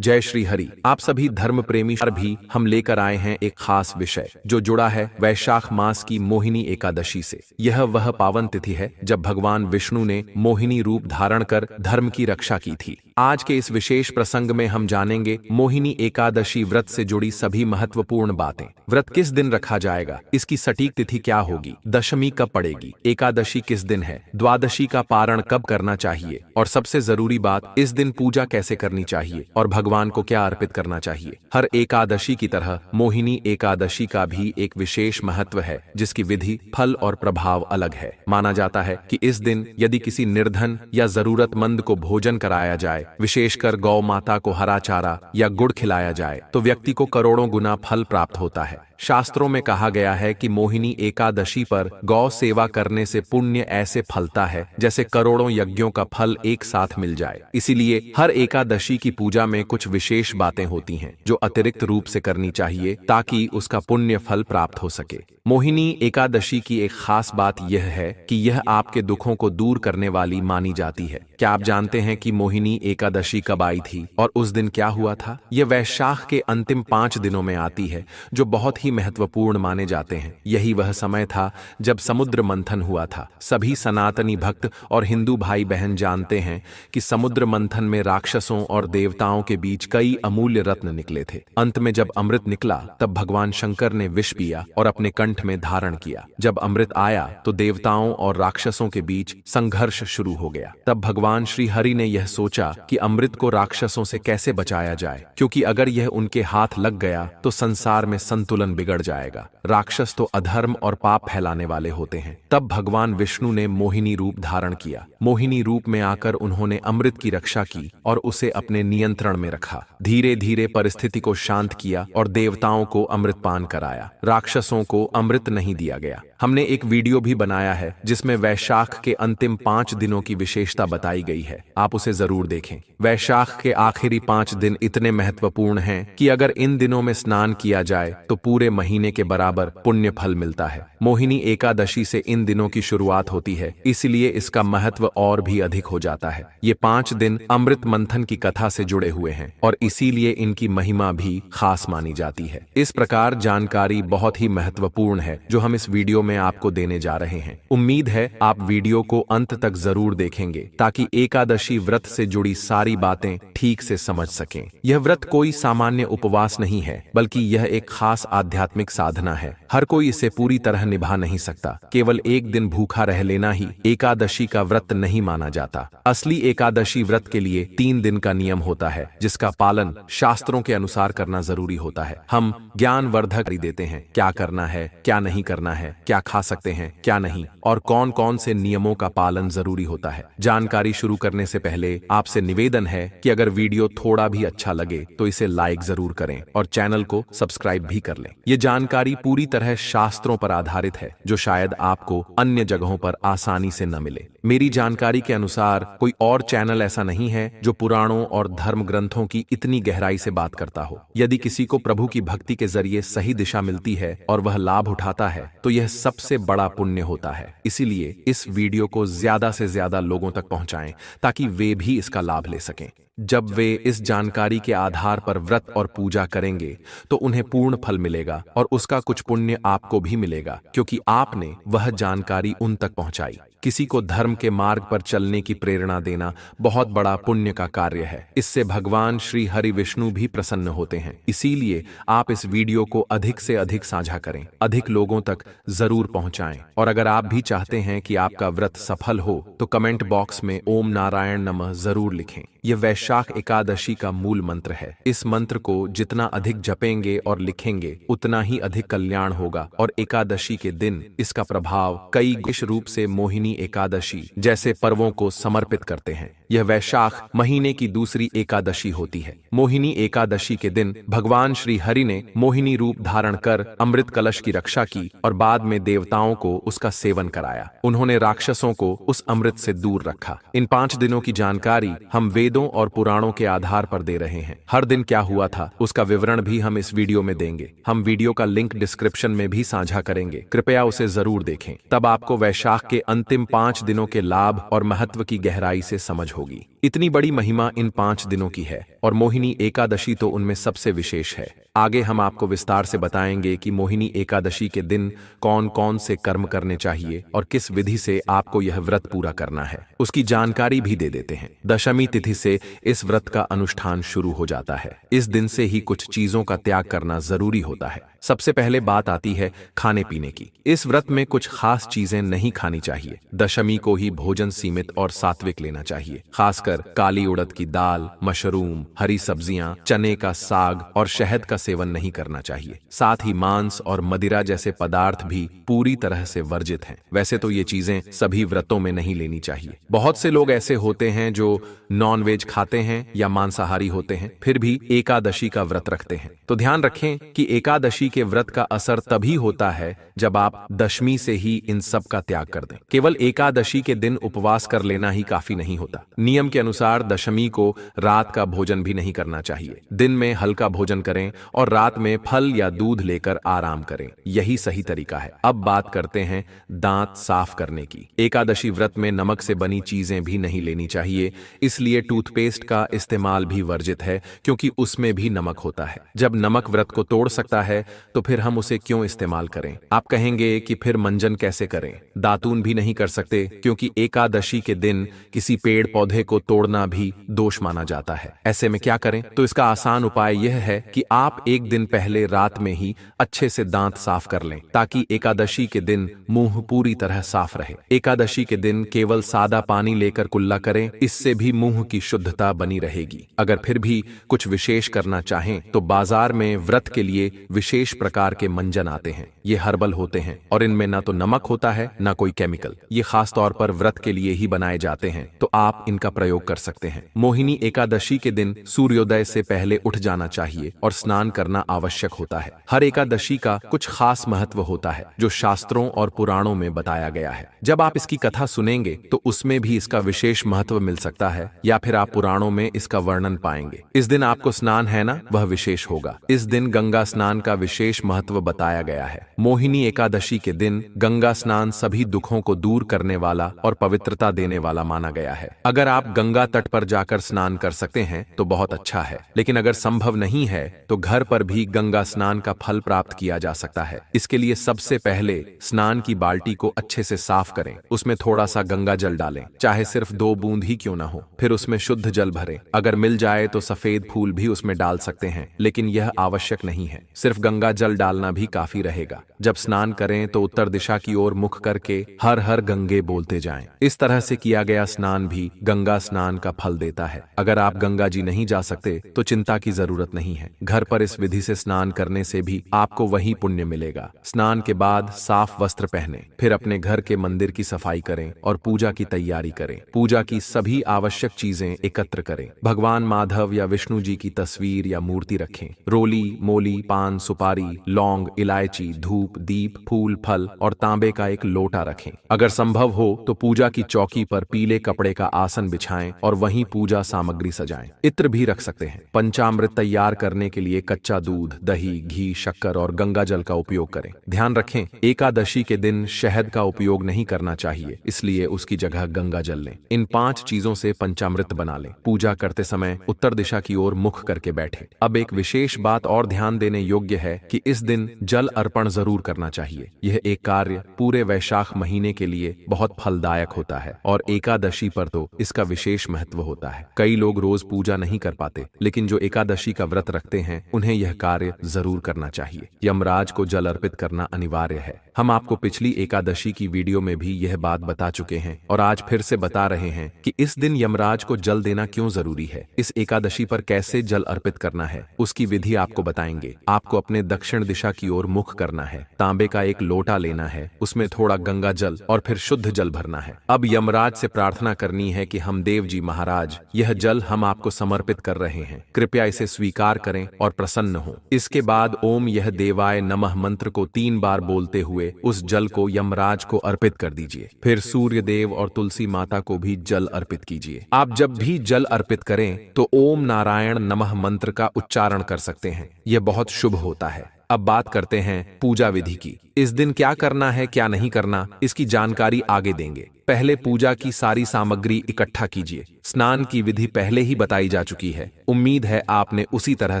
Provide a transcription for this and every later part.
जय श्री हरि। आप सभी धर्म प्रेमी पर भी हम लेकर आए हैं एक खास विषय जो जुड़ा है वैशाख मास की मोहिनी एकादशी से। यह वह पावन तिथि है जब भगवान विष्णु ने मोहिनी रूप धारण कर धर्म की रक्षा की थी। आज के इस विशेष प्रसंग में हम जानेंगे मोहिनी एकादशी व्रत से जुड़ी सभी महत्वपूर्ण बातें। व्रत किस दिन रखा जाएगा, इसकी सटीक तिथि क्या होगी, दशमी कब पड़ेगी, एकादशी किस दिन है, द्वादशी का पारण कब करना चाहिए और सबसे जरूरी बात, इस दिन पूजा कैसे करनी चाहिए और भगवान को क्या अर्पित करना चाहिए। हर एकादशी की तरह मोहिनी एकादशी का भी एक विशेष महत्व है जिसकी विधि, फल और प्रभाव अलग है। माना जाता है कि इस दिन यदि किसी निर्धन या जरूरतमंद को भोजन कराया जाए, विशेषकर गौ माता को हरा चारा या गुड़ खिलाया जाए, तो व्यक्ति को करोड़ों गुना फल प्राप्त होता है। शास्त्रों में कहा गया है कि मोहिनी एकादशी पर गौ सेवा करने से पुण्य ऐसे फलता है जैसे करोड़ों यज्ञों का फल एक साथ मिल जाए। इसीलिए हर एकादशी की पूजा में कुछ विशेष बातें होती हैं जो अतिरिक्त रूप से करनी चाहिए ताकि उसका पुण्य फल प्राप्त हो सके। मोहिनी एकादशी की एक खास बात यह है कि यह आपके दुखों को दूर करने वाली मानी जाती है। क्या आप जानते हैं कि मोहिनी एकादशी कब आई थी और उस दिन क्या हुआ था? यह वैशाख के अंतिम 5 दिनों में आती है जो बहुत ही महत्वपूर्ण माने जाते हैं। यही वह समय था जब समुद्र मंथन हुआ था। सभी सनातनी भक्त और हिंदू भाई बहन जानते हैं कि समुद्र मंथन में राक्षसों और देवताओं के बीच कई अमूल्य रत्न निकले थे। अंत में जब अमृत निकला तब भगवान शंकर ने विष पिया और अपने कंठ में धारण किया। जब अमृत आया तो देवताओं और राक्षसों के बीच संघर्ष शुरू हो गया। तब भगवान श्री हरि ने यह सोचा कि अमृत को राक्षसों से कैसे बचाया जाए, क्योंकि अगर यह उनके हाथ लग गया तो संसार में संतुलन बिगड़ जाएगा। राक्षस तो अधर्म और पाप फैलाने वाले होते हैं। तब भगवान विष्णु ने मोहिनी रूप धारण किया। मोहिनी रूप में आकर उन्होंने अमृत की रक्षा की और उसे अपने नियंत्रण में रखा। धीरे धीरे परिस्थिति को शांत किया और देवताओं को अमृतपान कराया। राक्षसों को अमृत नहीं दिया गया। हमने एक वीडियो भी बनाया है जिसमें वैशाख के अंतिम 5 दिनों की विशेषता बताई गई है। आप उसे जरूर देखें। वैशाख के आखिरी 5 दिन इतने महत्वपूर्ण हैं कि अगर इन दिनों में स्नान किया जाए तो पूरे महीने के बराबर पुण्य फल मिलता है। मोहिनी एकादशी से इन दिनों की शुरुआत होती है, इसलिए इसका महत्व और भी अधिक हो जाता है। ये 5 दिन अमृत मंथन की कथा से जुड़े हुए हैं और इसीलिए इनकी महिमा भी खास मानी जाती है। इस प्रकार जानकारी बहुत ही महत्वपूर्ण है जो हम इस वीडियो में आपको देने जा रहे हैं। उम्मीद है आप वीडियो को अंत तक जरूर देखेंगे ताकि एकादशी व्रत से जुड़ी सारी बातें ठीक से समझ सकें। यह व्रत कोई सामान्य उपवास नहीं है, बल्कि यह एक खास आध्यात्मिक साधना है। हर कोई इसे पूरी तरह निभा नहीं सकता। केवल एक दिन भूखा रह लेना ही एकादशी का व्रत नहीं माना जाता। असली एकादशी व्रत के लिए 3 दिन का नियम होता है जिसका पालन शास्त्रों के अनुसार करना जरूरी होता है। हम ज्ञानवर्धक देते हैं, क्या करना है, क्या नहीं करना है, क्या खा सकते हैं, क्या नहीं, और कौन कौन से नियमों का पालन जरूरी होता है। जानकारी शुरू करने से पहले आपसे निवेदन है कि अगर वीडियो थोड़ा भी अच्छा लगे तो इसे लाइक जरूर करें और चैनल को सब्सक्राइब भी कर लें। ये जानकारी पूरी तरह शास्त्रों पर आधारित है जो शायद आपको अन्य जगहों पर आसानी से न मिले। मेरी जानकारी के अनुसार कोई और चैनल ऐसा नहीं है जो पुराणों और धर्म ग्रंथों की इतनी गहराई से बात करता हो। यदि किसी को प्रभु की भक्ति के जरिए सही दिशा मिलती है और वह लाभ उठाता है तो यह सबसे बड़ा पुण्य होता है। इसीलिए इस वीडियो को ज्यादा से ज्यादा लोगों तक पहुंचाएं ताकि वे भी इसका लाभ ले सकें। जब वे इस जानकारी के आधार पर व्रत और पूजा करेंगे तो उन्हें पूर्ण फल मिलेगा और उसका कुछ पुण्य आपको भी मिलेगा, क्योंकि आपने वह जानकारी उन तक पहुंचाई। किसी को धर्म के मार्ग पर चलने की प्रेरणा देना बहुत बड़ा पुण्य का कार्य है। इससे भगवान श्री हरि विष्णु भी प्रसन्न होते हैं। इसीलिए आप इस वीडियो को अधिक से अधिक साझा करें, अधिक लोगों तक जरूर पहुंचाएं। और अगर आप भी चाहते हैं कि आपका व्रत सफल हो तो कमेंट बॉक्स में ओम नारायण नमः जरूर लिखें। यह वैशाख एकादशी का मूल मंत्र है। इस मंत्र को जितना अधिक जपेंगे और लिखेंगे उतना ही अधिक कल्याण होगा और एकादशी के दिन इसका प्रभाव कई विशेष रूप से मोहिनी एकादशी जैसे पर्वों को समर्पित करते हैं। यह वैशाख महीने की दूसरी एकादशी होती है। मोहिनी एकादशी के दिन भगवान श्री हरि ने मोहिनी रूप धारण कर अमृत कलश की रक्षा की और बाद में देवताओं को उसका सेवन कराया। उन्होंने राक्षसों को उस अमृत से दूर रखा। इन 5 दिनों की जानकारी हम वेद वेदों और पुराणों के आधार पर दे रहे हैं। हर दिन क्या हुआ था उसका विवरण भी हम इस वीडियो में देंगे। हम वीडियो का लिंक डिस्क्रिप्शन में भी साझा करेंगे, कृपया उसे जरूर देखें। तब आपको वैशाख के अंतिम 5 दिनों के लाभ और महत्व की गहराई से समझ होगी। इतनी बड़ी महिमा इन 5 दिनों की है और मोहिनी एकादशी तो उनमें सबसे विशेष है। आगे हम आपको विस्तार से बताएंगे कि मोहिनी एकादशी के दिन कौन कौन से कर्म करने चाहिए और किस विधि से आपको यह व्रत पूरा करना है, उसकी जानकारी भी दे देते हैं। दशमी तिथि से इस व्रत का अनुष्ठान शुरू हो जाता है। इस दिन से ही कुछ चीजों का त्याग करना जरूरी होता है। सबसे पहले बात आती है खाने पीने की। इस व्रत में कुछ खास चीजें नहीं खानी चाहिए। दशमी को ही भोजन सीमित और सात्विक लेना चाहिए। खासकर काली उड़द की दाल, मशरूम, हरी सब्जियां, चने का साग और शहद का सेवन नहीं करना चाहिए। साथ ही मांस और मदिरा जैसे पदार्थ भी पूरी तरह से वर्जित हैं। वैसे तो ये चीजें सभी व्रतों में नहीं लेनी चाहिए। बहुत से लोग ऐसे होते हैं जो नॉनवेज खाते हैं या मांसाहारी होते हैं, फिर भी एकादशी का व्रत रखते हैं। तो ध्यान रखें कि एकादशी के व्रत का असर तभी होता है जब आप दशमी से ही इन सब का त्याग कर दें। केवल एकादशी के दिन उपवास कर लेना ही काफी नहीं होता। नियम के अनुसार दशमी को रात का भोजन भी नहीं करना चाहिए। दिन में हल्का भोजन करें और रात में फल या दूध लेकर आराम करें, यही सही तरीका है। अब बात करते हैं दांत साफ करने की। एकादशी व्रत में नमक से बनी चीजें भी नहीं लेनी चाहिए, इसलिए टूथपेस्ट का इस्तेमाल भी वर्जित है, क्योंकि उसमें भी नमक होता है। जब नमक व्रत को तोड़ सकता है तो फिर हम उसे क्यों इस्तेमाल करें? आप कहेंगे कि फिर मंजन कैसे करें? दातून भी नहीं कर सकते, क्योंकि एकादशी के दिन किसी पेड़ पौधे को तोड़ना भी दोष माना जाता है। ऐसे में क्या करें? तो इसका आसान उपाय यह है कि आप एक दिन पहले रात में ही अच्छे से दांत साफ कर लें, ताकि एकादशी के दिन मुंह पूरी तरह साफ रहे। एकादशी के दिन केवल सादा पानी लेकर कुल्ला करें, इससे भी मुंह की शुद्धता बनी रहेगी। अगर फिर भी कुछ विशेष करना चाहें तो बाजार में व्रत के लिए विशेष प्रकार के मंजन आते हैं। ये हर्बल होते हैं और इनमें ना तो नमक होता है ना कोई केमिकल। ये खास तौर पर व्रत के लिए ही बनाए जाते हैं, तो आप इनका प्रयोग कर सकते हैं। मोहिनी एकादशी के दिन सूर्योदय से पहले उठ जाना चाहिए और स्नान करना आवश्यक होता है। हर एकादशी का कुछ खास महत्व होता है जो शास्त्रों और पुराणों में बताया गया है। जब आप इसकी कथा सुनेंगे तो उसमें भी इसका विशेष महत्व मिल सकता है, या फिर आप पुराणों में इसका वर्णन पाएंगे। इस दिन आपको स्नान है ना, वह विशेष होगा। इस दिन गंगा स्नान का विशेष महत्व बताया गया है। मोहिनी एकादशी के दिन गंगा स्नान सभी दुखों को दूर करने वाला और पवित्रता देने वाला माना गया है। अगर आप गंगा तट पर जाकर स्नान कर सकते हैं तो बहुत अच्छा है, लेकिन अगर संभव नहीं है तो घर पर भी गंगा स्नान का फल प्राप्त किया जा सकता है। इसके लिए सबसे पहले स्नान की बाल्टी को अच्छे से साफ करें, उसमें थोड़ा सा गंगा जल डालें, चाहे सिर्फ 2 बूंद ही क्यों ना हो। फिर उसमें शुद्ध जल भरें। अगर मिल जाए तो सफेद फूल भी उसमें डाल सकते हैं, लेकिन यह आवश्यक नहीं है। सिर्फ गंगा जल डालना भी काफी रहेगा। जब स्नान करें तो उत्तर दिशा की ओर मुख करके हर हर गंगे बोलते जाएं। इस तरह से किया गया स्नान भी गंगा स्नान का फल देता है। अगर आप गंगा जी नहीं जा सकते तो चिंता की जरूरत नहीं है। घर पर इस विधि से स्नान करने से भी आपको वही पुण्य मिलेगा। स्नान के बाद साफ वस्त्र पहने, फिर अपने घर के मंदिर की सफाई करें और पूजा की तैयारी करें। पूजा की सभी आवश्यक चीजें एकत्र करें। भगवान माधव या विष्णु जी की तस्वीर या मूर्ति रखें। रोली, मोली, पान, सुपारी, लौंग, इलायची, धूप, दीप, फूल, फल और तांबे का एक लोटा रखें। अगर संभव हो तो पूजा की चौकी पर पीले कपड़े का आसन बिछाएं और वहीं पूजा सामग्री सजाएं। इत्र भी रख सकते हैं। पंचामृत तैयार करने के लिए कच्चा दूध, दही, घी, शक्कर और गंगा जल का उपयोग करें। ध्यान रखें, एकादशी के दिन शहद का उपयोग नहीं करना चाहिए, इसलिए उसकी जगह गंगा जल लें। इन 5 चीजों से पंचामृत बना लें। पूजा करते समय उत्तर दिशा की ओर मुख करके बैठें। अब एक विशेष बात और ध्यान देने योग्य है कि इस दिन जल अर्पण जरूर करना चाहिए। यह एक कार्य पूरे वैशाख महीने के लिए बहुत फलदायक होता है और एकादशी पर तो इसका विशेष महत्व होता है। कई लोग रोज पूजा नहीं कर पाते, लेकिन जो एकादशी का व्रत रखते हैं उन्हें यह कार्य जरूर करना चाहिए। यमराज को जल अर्पित करना अनिवार्य है। हम आपको पिछली एकादशी की वीडियो में भी यह बात बता चुके हैं और आज फिर से बता रहे हैं कि इस दिन यमराज को जल देना क्यों जरूरी है। इस एकादशी पर कैसे जल अर्पित करना है उसकी विधि आपको बताएंगे। आपको अपने दक्षिण दिशा की ओर मुख करना है। तांबे का एक लोटा लेना है, उसमें थोड़ा गंगा जल और फिर शुद्ध जल भरना है। अब यमराज से प्रार्थना करनी है कि हम देव जी महाराज, यह जल हम आपको समर्पित कर रहे हैं, कृपया इसे स्वीकार करें और प्रसन्न हो। इसके बाद ओम यह देवाय नमः मंत्र को 3 बार बोलते हुए हुए उस जल को यमराज को अर्पित कर दीजिए। फिर सूर्य देव और तुलसी माता को भी जल अर्पित कीजिए। आप जब भी जल अर्पित करें तो ओम नारायण नमः मंत्र का उच्चारण कर सकते हैं। यह बहुत शुभ होता है। अब बात करते हैं पूजा विधि की। इस दिन क्या करना है क्या नहीं करना, इसकी जानकारी आगे देंगे। पहले पूजा की सारी सामग्री इकट्ठा कीजिए। स्नान की विधि पहले ही बताई जा चुकी है। उम्मीद है आपने उसी तरह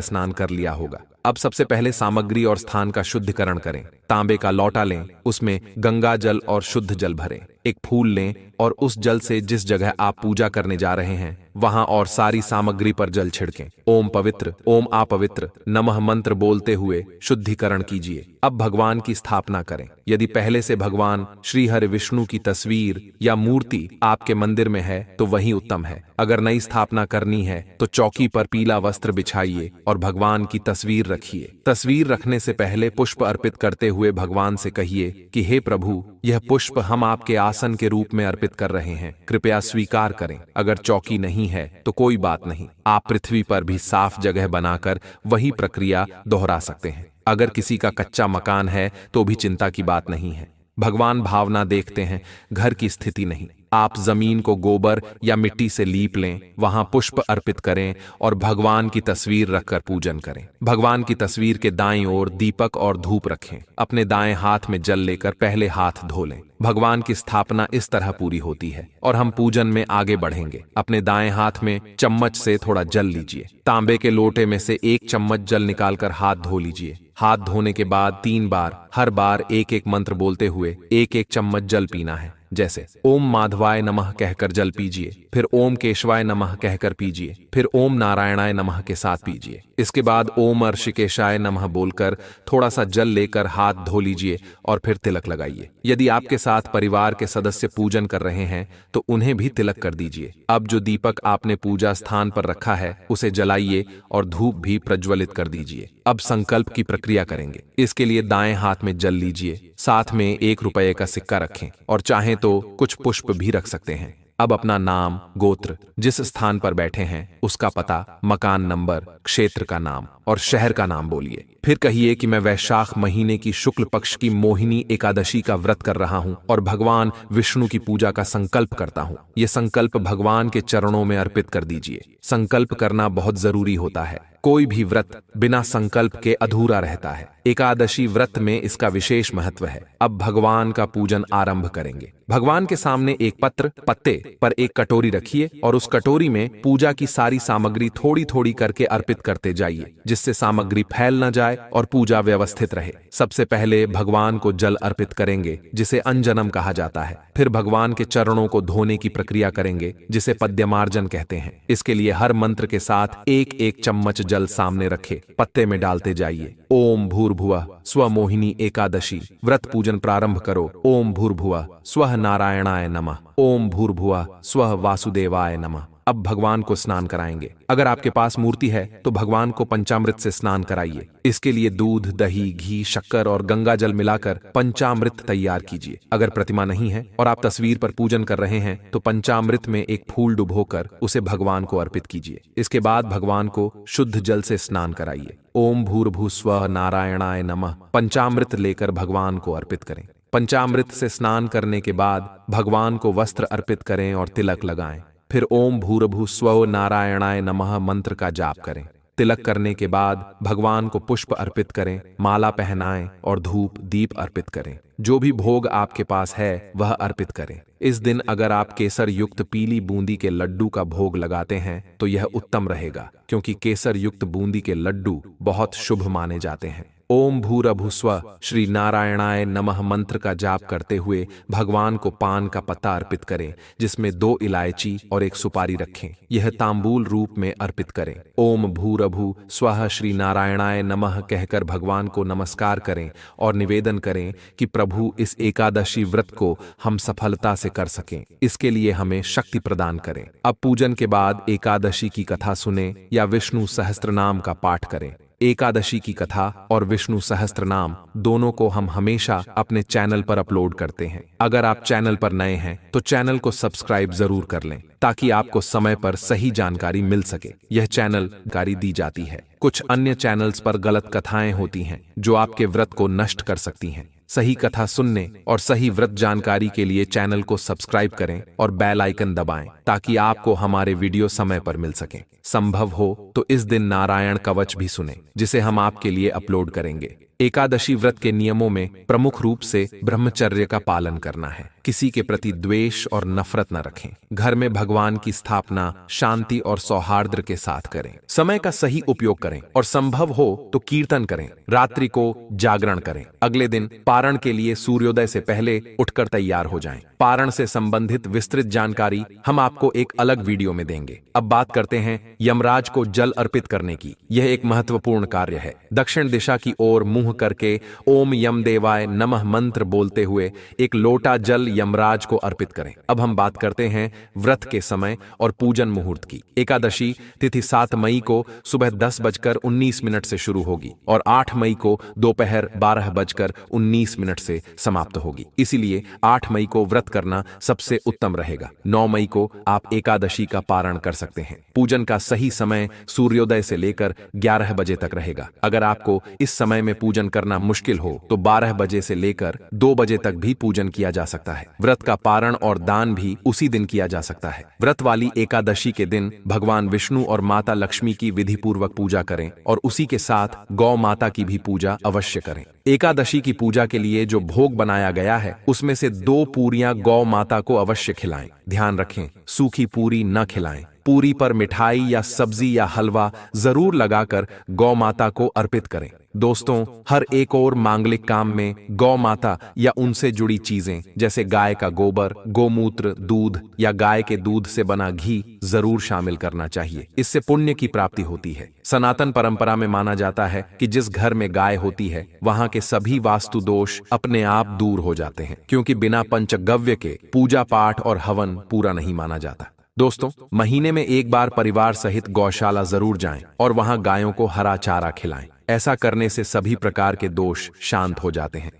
स्नान कर लिया होगा। अब सबसे पहले सामग्री और स्थान का शुद्धिकरण करें। तांबे का लोटा लें, उसमें गंगा जल और शुद्ध जल भरें। एक फूल लें और उस जल से जिस जगह आप पूजा करने जा रहे हैं वहां और सारी सामग्री पर जल छिड़कें। ओम पवित्र, ओम अपवित्र नमः मंत्र बोलते हुए शुद्धिकरण कीजिए। अब भगवान की स्थापना करें। यदि पहले से भगवान श्री हरि विष्णु की तस्वीर या मूर्ति आपके मंदिर में है तो वही उत्तम है। अगर नई स्थापना करनी है तो चौकी पर पीला वस्त्र बिछाइए और भगवान की तस्वीर रखिए। तस्वीर रखने से पहले पुष्प अर्पित करते हुए भगवान से कहिए कि हे प्रभु, यह पुष्प हम आपके आसन के रूप में अर्पित कर रहे हैं, कृपया स्वीकार करें। अगर चौकी नहीं है तो कोई बात नहीं, आप पृथ्वी पर भी साफ जगह बनाकर वही प्रक्रिया दोहरा सकते हैं। अगर किसी का कच्चा मकान है तो भी चिंता की बात नहीं है। भगवान भावना देखते हैं, घर की स्थिति नहीं। आप जमीन को गोबर या मिट्टी से लीप लें, वहां पुष्प अर्पित करें और भगवान की तस्वीर रखकर पूजन करें। भगवान की तस्वीर के दाईं ओर दीपक और धूप रखें। अपने दाएं हाथ में जल लेकर पहले हाथ धो लें। भगवान की स्थापना इस तरह पूरी होती है और हम पूजन में आगे बढ़ेंगे। अपने दाएं हाथ में चम्मच से थोड़ा जल लीजिए। तांबे के लोटे में से 1 चम्मच जल निकालकर हाथ धो लीजिए। हाथ धोने के बाद 3 बार, हर बार एक एक मंत्र बोलते हुए 1-1 चम्मच जल पीना है। जैसे ओम माधवाय नमः कहकर जल पीजिए, फिर ओम केशवाय नमः कहकर पीजिए, फिर ओम नारायणाय नमः के साथ पीजिए। इसके बाद ओम ऋषिकेशाय नमः बोलकर थोड़ा सा जल लेकर हाथ धो लीजिए और फिर तिलक लगाइए। यदि आपके साथ परिवार के सदस्य पूजन कर रहे हैं तो उन्हें भी तिलक कर दीजिए। अब जो दीपक आपने पूजा स्थान पर रखा है उसे जलाइए और धूप भी प्रज्वलित कर दीजिए। अब संकल्प की प्रक्रिया करेंगे। इसके लिए दाएं हाथ में जल लीजिए, साथ में 1 रुपये का सिक्का रखें और चाहें तो कुछ पुष्प भी रख सकते हैं। अब अपना नाम, गोत्र, जिस स्थान पर बैठे हैं उसका पता, मकान नंबर, क्षेत्र का नाम और शहर का नाम बोलिए। फिर कहिए कि मैं वैशाख महीने की शुक्ल पक्ष की मोहिनी एकादशी का व्रत कर रहा हूं और भगवान विष्णु की पूजा का संकल्प करता हूं। यह संकल्प भगवान के चरणों में अर्पित कर दीजिए। संकल्प करना बहुत जरूरी होता है। कोई भी व्रत बिना संकल्प के अधूरा रहता है। एकादशी व्रत में इसका विशेष महत्व है। अब भगवान का पूजन आरंभ करेंगे। भगवान के सामने एक पत्ते पर एक कटोरी रखिए और उस कटोरी में पूजा की सारी सामग्री थोड़ी थोड़ी करके अर्पित करते जाइए, जिससे सामग्री फैल न जाए और पूजा व्यवस्थित रहे। सबसे पहले भगवान को जल अर्पित करेंगे, जिसे अंजनम कहा जाता है। फिर भगवान के चरणों को धोने की प्रक्रिया करेंगे, जिसे पद्यमार्जन कहते हैं। इसके लिए हर मंत्र के साथ 1-1 चम्मच जल सामने रखे पत्ते में डालते जाइए। ओम भूर्भुवः स्व मोहिनी एकादशी व्रत पूजन प्रारंभ करो। ओम भूर्भुवः स्वः नारायणाय नमः। ओम भूर्भुवः स्वः वासुदेवाय नमः। अब भगवान को स्नान कराएंगे। अगर आपके पास मूर्ति है तो भगवान को पंचामृत से स्नान कराइए। इसके लिए दूध, दही, घी, शक्कर और गंगा जल मिलाकर पंचामृत तैयार कीजिए। अगर प्रतिमा नहीं है और आप तस्वीर पर पूजन कर रहे हैं तो पंचामृत में एक फूल डुबोकर उसे भगवान को अर्पित कीजिए। इसके बाद भगवान को शुद्ध जल से स्नान कराइए। ओम भूर्भुवः नारायणाय नमः पंचामृत लेकर भगवान को अर्पित करें। पंचामृत से स्नान करने के बाद भगवान को वस्त्र अर्पित करें और तिलक लगाएं। फिर ओम भूर्भुवः स्वः नारायणाय नमः मंत्र का जाप करें। तिलक करने के बाद भगवान को पुष्प अर्पित करें, माला पहनाएं और धूप दीप अर्पित करें। जो भी भोग आपके पास है वह अर्पित करें। इस दिन अगर आप केसर युक्त पीली बूंदी के लड्डू का भोग लगाते हैं तो यह उत्तम रहेगा, क्योंकि केसर युक्त बूंदी के लड्डू बहुत शुभ माने जाते हैं। ओम भूर्भुवः स्वः श्री नारायणाय नमः मंत्र का जाप करते हुए भगवान को पान का पत्ता अर्पित करें, जिसमें 2 इलायची और 1 सुपारी रखें। यह तांबूल रूप में अर्पित करें। ओम भूर्भुवः स्वः श्री नारायणाय नमः कहकर भगवान को नमस्कार करें और निवेदन करें कि प्रभु इस एकादशी व्रत को हम सफलता से कर सकें। इसके लिए हमें शक्ति प्रदान करें। अब पूजन के बाद एकादशी की कथा सुने या विष्णु सहस्त्रनाम का पाठ करें। एकादशी की कथा और विष्णु सहस्त्रनाम दोनों को हम हमेशा अपने चैनल पर अपलोड करते हैं। अगर आप चैनल पर नए हैं तो चैनल को सब्सक्राइब जरूर कर लें, ताकि आपको समय पर सही जानकारी मिल सके। यह चैनल जानकारी दी जाती है। कुछ अन्य चैनल्स पर गलत कथाएं होती हैं जो आपके व्रत को नष्ट कर सकती हैं। सही कथा सुनने और सही व्रत जानकारी के लिए चैनल को सब्सक्राइब करें और बेल आइकन दबाएं ताकि आपको हमारे वीडियो समय पर मिल सकें। संभव हो तो इस दिन नारायण कवच भी सुने जिसे हम आपके लिए अपलोड करेंगे। एकादशी व्रत के नियमों में प्रमुख रूप से ब्रह्मचर्य का पालन करना है। किसी के प्रति द्वेष और नफरत न रखें। घर में भगवान की स्थापना शांति और सौहार्द के साथ करें। समय का सही उपयोग करें और संभव हो तो कीर्तन करें। रात्रि को जागरण करें। अगले दिन पारण के लिए सूर्योदय से पहले उठकर तैयार हो जाएं। पारण से संबंधित विस्तृत जानकारी हम आपको एक अलग वीडियो में देंगे। अब बात करते हैं यमराज को जल अर्पित करने की। यह एक महत्वपूर्ण कार्य है। दक्षिण दिशा की ओर मुंह करके ओम यम देवाय नमः मंत्र बोलते हुए एक लोटा जल यमराज को अर्पित करें। अब हम बात करते हैं व्रत के समय और पूजन मुहूर्त की। एकादशी तिथि 7 मई को सुबह 10:19 से शुरू होगी और 8 मई को दोपहर 12:19 से समाप्त होगी। इसीलिए 8 मई को व्रत करना सबसे उत्तम रहेगा। 9 मई को आप एकादशी का पारण कर सकते हैं। पूजन का सही समय सूर्योदय से लेकर 11 बजे तक रहेगा। अगर आपको इस समय में पूजन करना मुश्किल हो तो 12 बजे से लेकर 2 बजे तक भी पूजन किया जा सकता है। व्रत का पारण और दान भी उसी दिन किया जा सकता है। व्रत वाली एकादशी के दिन भगवान विष्णु और माता लक्ष्मी की विधि पूर्वक पूजा करें और उसी के साथ गौ माता की भी पूजा अवश्य करें। एकादशी की पूजा के लिए जो भोग बनाया गया है उसमें से 2 पूरियां गौ माता को अवश्य खिलाएं। ध्यान रखें, सूखी पूरी न खिलाएं। पूरी पर मिठाई या सब्जी या हलवा जरूर लगाकर गौ माता को अर्पित करें। दोस्तों, हर एक और मांगलिक काम में गौ माता या उनसे जुड़ी चीजें जैसे गाय का गोबर, गोमूत्र, दूध या गाय के दूध से बना घी जरूर शामिल करना चाहिए। इससे पुण्य की प्राप्ति होती है। सनातन परंपरा में माना जाता है कि जिस घर में गाय होती है वहां के सभी वास्तु दोष अपने आप दूर हो जाते हैं, क्योंकि बिना पंचगव्य के पूजा पाठ और हवन पूरा नहीं माना जाता। दोस्तों, महीने में एक बार परिवार सहित गौशाला जरूर जाएं और वहां गायों को हरा चारा खिलाएं। ऐसा करने से सभी प्रकार के दोष शांत हो जाते हैं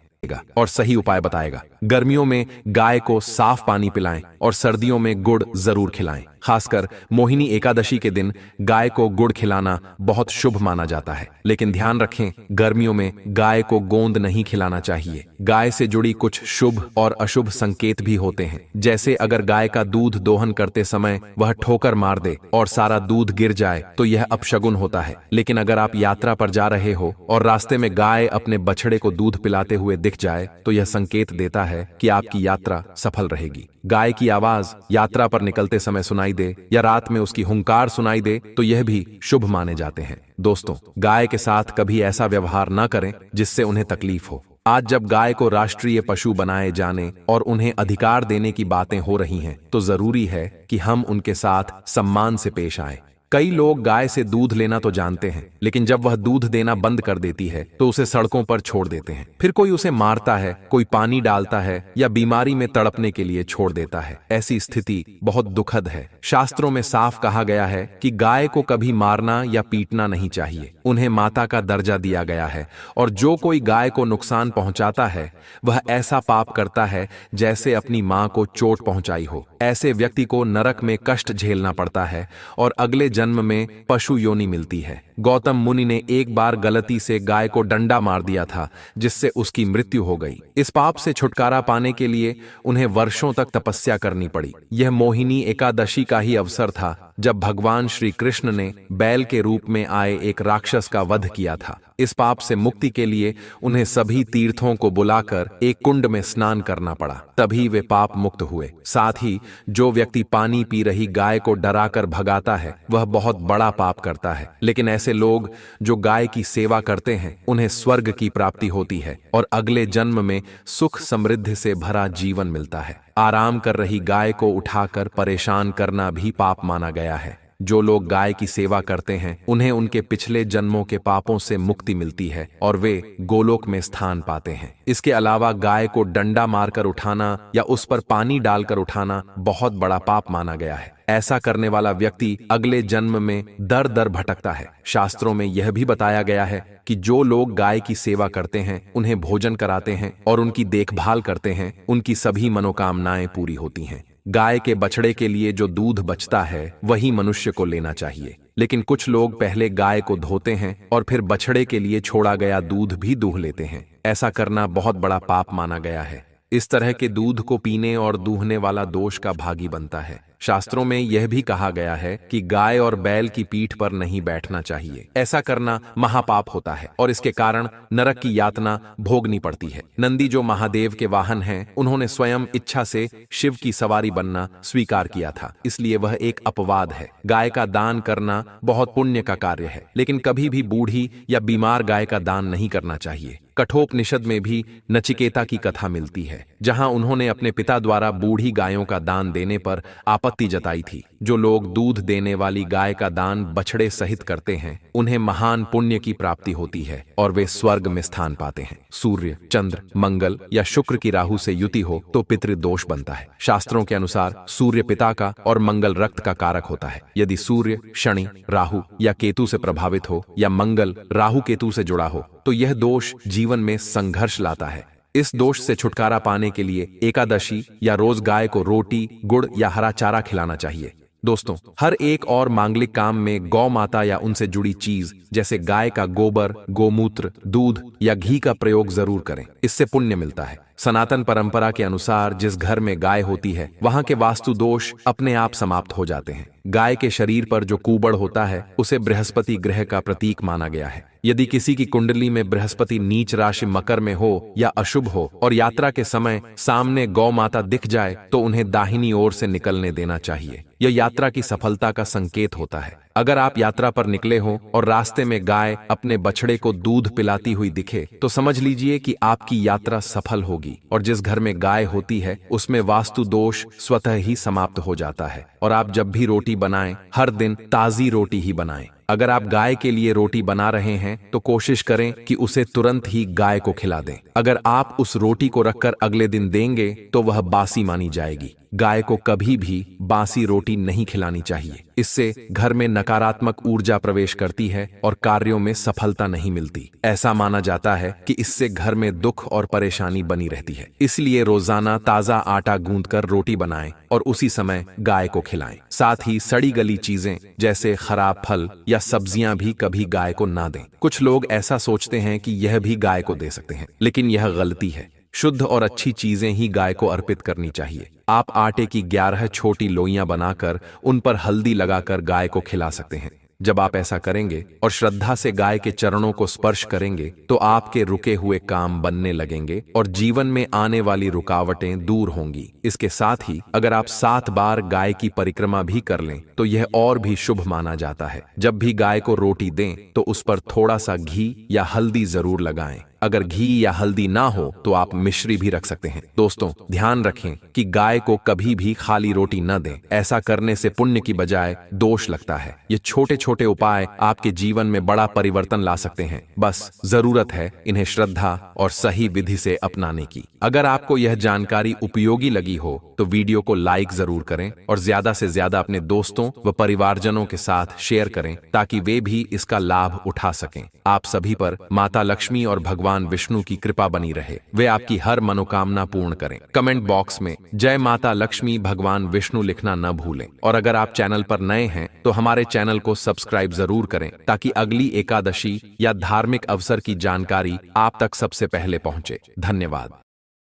और सही उपाय बताएगा। गर्मियों में गाय को साफ पानी पिलाएं और सर्दियों में गुड़ जरूर खिलाएं। खासकर मोहिनी एकादशी के दिन गाय को गुड़ खिलाना बहुत शुभ माना जाता है। लेकिन ध्यान रखें, गर्मियों में गाय को गोंद नहीं खिलाना चाहिए। गाय से जुड़ी कुछ शुभ और अशुभ संकेत भी होते हैं। जैसे अगर गाय का दूध दोहन करते समय वह ठोकर मार दे और सारा दूध गिर जाए तो यह अपशगुन होता है। लेकिन अगर आप यात्रा पर जा रहे हो और रास्ते में गाय अपने बछड़े को दूध पिलाते हुए दिख जाए तो यह संकेत देता है कि आपकी यात्रा सफल रहेगी। गाय की आवाज यात्रा पर निकलते समय सुनाई दे या रात में उसकी हुंकार सुनाई दे तो यह भी शुभ माने जाते हैं। दोस्तों, गाय के साथ कभी ऐसा व्यवहार न करें जिससे उन्हें तकलीफ हो। आज जब गाय को राष्ट्रीय पशु बनाए जाने और उन्हें अधिकार देने की बातें हो रही हैं, तो जरूरी है कि हम उनके साथ सम्मान से पेश आएं। कई लोग गाय से दूध लेना तो जानते हैं, लेकिन जब वह दूध देना बंद कर देती है तो उसे सड़कों पर छोड़ देते हैं। फिर कोई उसे मारता है, कोई पानी डालता है या बीमारी में तड़पने के लिए छोड़ देता है। ऐसी स्थिति बहुत दुखद है। शास्त्रों में साफ कहा गया है कि गाय को कभी मारना या पीटना नहीं चाहिए। उन्हें माता का दर्जा दिया गया है और जो कोई गाय को नुकसान पहुंचाता है वह ऐसा पाप करता है जैसे अपनी मां को चोट पहुंचाई हो। ऐसे व्यक्ति को नरक में कष्ट झेलना पड़ता है और अगले जन्म में पशु योनि मिलती है। गौतम मुनि ने एक बार गलती से गाय को डंडा मार दिया था जिससे उसकी मृत्यु हो गई। इस पाप से छुटकारा पाने के लिए उन्हें वर्षों तक तपस्या करनी पड़ी। यह मोहिनी एकादशी का ही अवसर था जब भगवान श्री कृष्ण ने बैल के रूप में आए एक राक्षस का वध किया था। इस पाप से मुक्ति के लिए उन्हें सभी तीर्थों को बुलाकर एक कुंड में स्नान करना पड़ा, तभी वे पाप मुक्त हुए। साथ ही जो व्यक्ति पानी पी रही गाय को डराकर भगाता है वह बहुत बड़ा पाप करता है। लेकिन ऐसे लोग जो गाय की सेवा करते हैं उन्हें स्वर्ग की प्राप्ति होती है और अगले जन्म में सुख समृद्धि से भरा जीवन मिलता है। आराम कर रही गाय को उठाकर परेशान करना भी पाप माना गया है। जो लोग गाय की सेवा करते हैं उन्हें उनके पिछले जन्मों के पापों से मुक्ति मिलती है और वे गोलोक में स्थान पाते हैं। इसके अलावा गाय को डंडा मारकर उठाना या उस पर पानी डालकर उठाना बहुत बड़ा पाप माना गया है। ऐसा करने वाला व्यक्ति अगले जन्म में दर दर भटकता है। शास्त्रों में यह भी बताया गया है कि जो लोग गाय की सेवा करते हैं, उन्हें भोजन कराते हैं और उनकी देखभाल करते हैं, उनकी सभी मनोकामनाएं पूरी होती हैं। गाय के बछड़े के लिए जो दूध बचता है वही मनुष्य को लेना चाहिए। लेकिन कुछ लोग पहले गाय को धोते हैं और फिर बछड़े के लिए छोड़ा गया दूध भी दूह लेते हैं। ऐसा करना बहुत बड़ा पाप माना गया है। इस तरह के दूध को पीने और दूहने वाला दोष का भागी बनता है। शास्त्रों में यह भी कहा गया है कि गाय और बैल की पीठ पर नहीं बैठना चाहिए। ऐसा करना महापाप होता है और इसके कारण नरक की यातना भोगनी पड़ती है। नंदी जो महादेव के वाहन हैं, उन्होंने स्वयं इच्छा से शिव की सवारी बनना स्वीकार किया था, इसलिए वह एक अपवाद है। गाय का दान करना बहुत पुण्य का कार्य है, लेकिन कभी भी बूढ़ी या बीमार गाय का दान नहीं करना चाहिए। कठोपनिषद में भी नचिकेता की कथा मिलती है, जहां उन्होंने अपने पिता द्वारा बूढ़ी गायों का दान देने पर आपत्ति जताई थी। जो लोग दूध देने वाली गाय का दान बछड़े सहित करते हैं, उन्हें महान पुण्य की प्राप्ति होती है और वे स्वर्ग में स्थान पाते हैं। सूर्य, चंद्र, मंगल या शुक्र की राहु से युति हो तो पितृदोष बनता है। शास्त्रों के अनुसार सूर्य पिता का और मंगल रक्त का कारक होता है। यदि सूर्य शनि, राहु या केतु से प्रभावित हो या मंगल राहु केतु से जुड़ा हो तो यह दोष जीवन में संघर्ष लाता है। इस दोष से छुटकारा पाने के लिए एकादशी या रोज गाय को रोटी, गुड़ या हरा चारा खिलाना चाहिए। दोस्तों, हर एक और मांगलिक काम में गौ माता या उनसे जुड़ी चीज जैसे गाय का गोबर, गोमूत्र, दूध या घी का प्रयोग जरूर करें, इससे पुण्य मिलता है। सनातन परंपरा के अनुसार जिस घर में गाय होती है, वहां के वास्तु दोष अपने आप समाप्त हो जाते हैं। गाय के शरीर पर जो कूबड़ होता है, उसे बृहस्पति ग्रह का प्रतीक माना गया है। यदि किसी की कुंडली में बृहस्पति नीच राशि मकर में हो या अशुभ हो और यात्रा के समय सामने गौ माता दिख जाए तो उन्हें दाहिनी ओर से निकलने देना चाहिए। यह यात्रा की सफलता का संकेत होता है। अगर आप यात्रा पर निकले हो और रास्ते में गाय अपने बछड़े को दूध पिलाती हुई दिखे तो समझ लीजिए कि आपकी यात्रा सफल होगी और जिस घर में गाय होती है उसमें वास्तु दोष स्वतः ही समाप्त हो जाता है। और आप जब भी रोटी बनाएं, हर दिन ताजी रोटी ही बनाएं। अगर आप गाय के लिए रोटी बना रहे हैं तो कोशिश करें कि उसे तुरंत ही गाय को खिला दें। अगर आप उस रोटी को रखकर अगले दिन देंगे तो वह बासी मानी जाएगी। गाय को कभी भी बासी रोटी नहीं खिलानी चाहिए। इससे घर में नकारात्मक ऊर्जा प्रवेश करती है और कार्यों में सफलता नहीं मिलती। ऐसा माना जाता है कि इससे घर में दुख और परेशानी बनी रहती है। इसलिए रोजाना ताजा आटा गूंथकर रोटी बनाएं और उसी समय गाय को खिलाएं। साथ ही सड़ी गली चीजें जैसे खराब फल या सब्जियां भी कभी गाय को ना दें। कुछ लोग ऐसा सोचते हैं कि यह भी गाय को दे सकते हैं, लेकिन यह गलती है। शुद्ध और अच्छी चीजें ही गाय को अर्पित करनी चाहिए। आप आटे की 11 छोटी लोइयां बनाकर उन पर हल्दी लगाकर गाय को खिला सकते हैं। जब आप ऐसा करेंगे और श्रद्धा से गाय के चरणों को स्पर्श करेंगे तो आपके रुके हुए काम बनने लगेंगे और जीवन में आने वाली रुकावटें दूर होंगी। इसके साथ ही अगर आप 7 बार गाय की परिक्रमा भी कर लें तो यह और भी शुभ माना जाता है। जब भी गाय को रोटी दें तो उस पर थोड़ा सा घी या हल्दी जरूर लगाएं। अगर घी या हल्दी ना हो तो आप मिश्री भी रख सकते हैं। दोस्तों, ध्यान रखें कि गाय को कभी भी खाली रोटी न दें। ऐसा करने से पुण्य की बजाय दोष लगता है। ये छोटे छोटे उपाय आपके जीवन में बड़ा परिवर्तन ला सकते हैं। बस जरूरत है इन्हें श्रद्धा और सही विधि से अपनाने की। अगर आपको यह जानकारी उपयोगी लगी हो तो वीडियो को लाइक जरूर करें और ज्यादा से ज्यादा अपने दोस्तों व परिवारजनों के साथ शेयर करें ताकि वे भी इसका लाभ उठा सकें। आप सभी पर माता लक्ष्मी और भगवान विष्णु की कृपा बनी रहे। वे आपकी हर मनोकामना पूर्ण करें। कमेंट बॉक्स में जय माता लक्ष्मी भगवान विष्णु लिखना न भूलें। और अगर आप चैनल पर नए हैं तो हमारे चैनल को सब्सक्राइब जरूर करें ताकि अगली एकादशी या धार्मिक अवसर की जानकारी आप तक सबसे पहले पहुंचे। धन्यवाद।